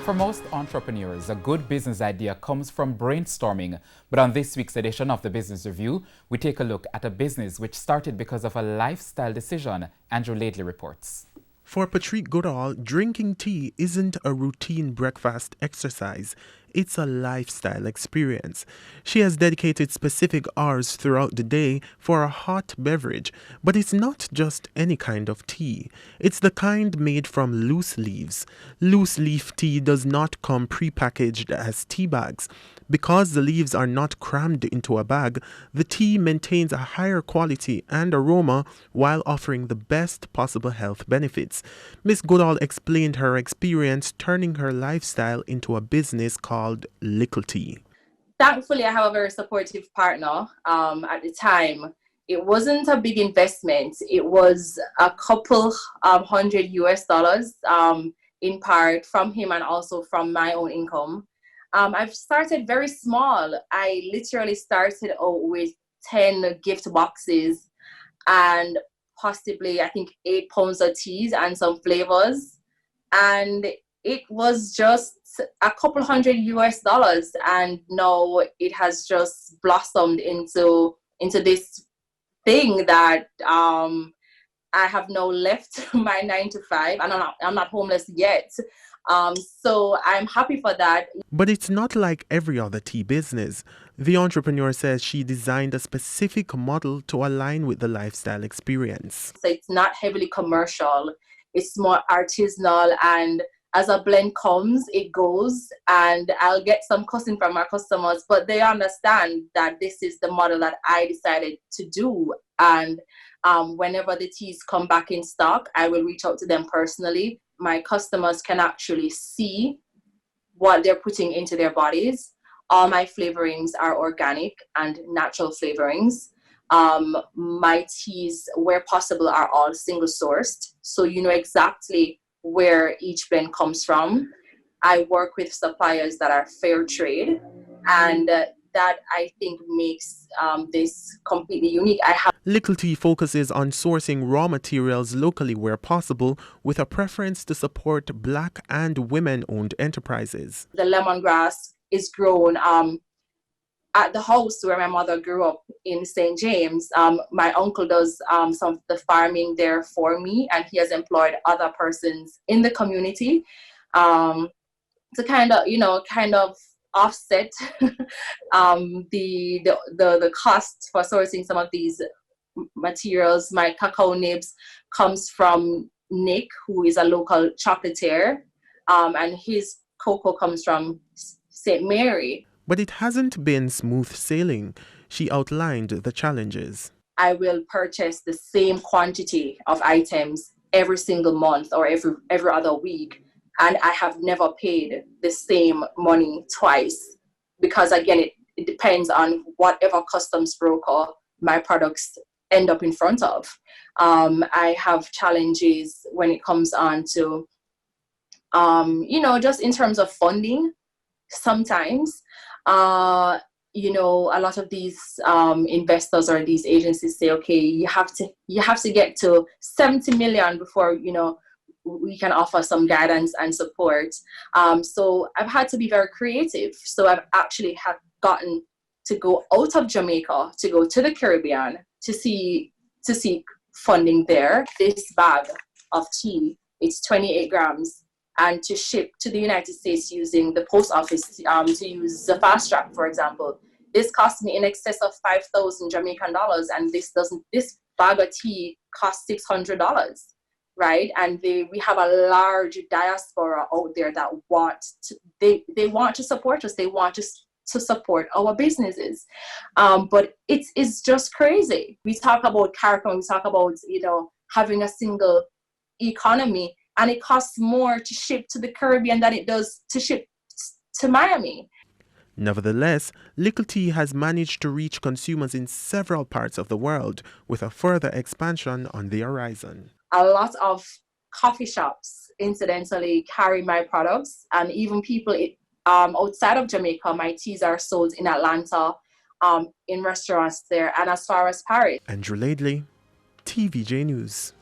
For most entrepreneurs, a good business idea comes from brainstorming. But on this week's edition of the Business Review, we take a look at a business which started because of a lifestyle decision. Andrew Likkle reports. For Patrick Goodall, drinking tea isn't a routine breakfast exercise. It's a lifestyle experience. She has dedicated specific hours throughout the day for a hot beverage, but it's not just any kind of tea. It's the kind made from loose leaves. Loose leaf tea does not come prepackaged as tea bags. Because the leaves are not crammed into a bag, the tea maintains a higher quality and aroma while offering the best possible health benefits. Ms. Goodall explained her experience turning her lifestyle into a business called Likkle Tea. Thankfully, I have a very supportive partner. At the time, it wasn't a big investment. It was a couple $100 US, in part from him and also from my own income. I've started very small. I literally started out with 10 gift boxes and possibly, I think, 8 pounds of teas and some flavors. And it was just a couple $100 US. And now it has just blossomed into this thing that I have now left my 9 to 5, and I'm not homeless yet. So I'm happy for that. But it's not like every other tea business. The entrepreneur says she designed a specific model to align with the lifestyle experience. So it's not heavily commercial. It's more artisanal, and as a blend comes, it goes, and I'll get some cussing from my customers, but they understand that this is the model that I decided to do. And whenever the teas come back in stock, I will reach out to them personally. My customers can actually see what they're putting into their bodies. All my flavorings are organic and natural flavorings. My teas, where possible, are all single sourced, so you know exactly where each blend comes from. I work with suppliers that are fair trade, and that I think makes this completely unique. Likkle Tea focuses on sourcing raw materials locally where possible, with a preference to support Black and women-owned enterprises. The lemongrass is grown at the house where my mother grew up in St. James. My uncle does some of the farming there for me, and he has employed other persons in the community to kind of offset the cost for sourcing some of these materials. My cacao nibs comes from Nick, who is a local chocolatier, and his cocoa comes from St. Mary. But it hasn't been smooth sailing. She outlined the challenges. I will purchase the same quantity of items every single month or every other week, and I have never paid the same money twice, because again, it depends on whatever customs broker my products end up in front of. I have challenges when it comes on to, just in terms of funding. Sometimes, a lot of these investors or these agencies say, okay, you have to get to 70 million before, we can offer some guidance and support. So I've had to be very creative. So I've actually gotten to go out of Jamaica, to go to the Caribbean to seek funding there. This bag of tea, it's 28 grams. And to ship to the United States using the post office, to use the fast track, for example, this cost me in excess of 5,000 Jamaican dollars, and this bag of tea costs $600, right? And we have a large diaspora out there that want to support us. They want to support our businesses, but it's just crazy. We talk about CARICOM, we talk about having a single economy, and it costs more to ship to the Caribbean than it does to ship to Miami. Nevertheless, Likkle Tea has managed to reach consumers in several parts of the world, with a further expansion on the horizon. A lot of coffee shops, incidentally, carry my products, and even people outside of Jamaica. My teas are sold in Atlanta, in restaurants there, and as far as Paris. Andrew Likkle, TVJ News.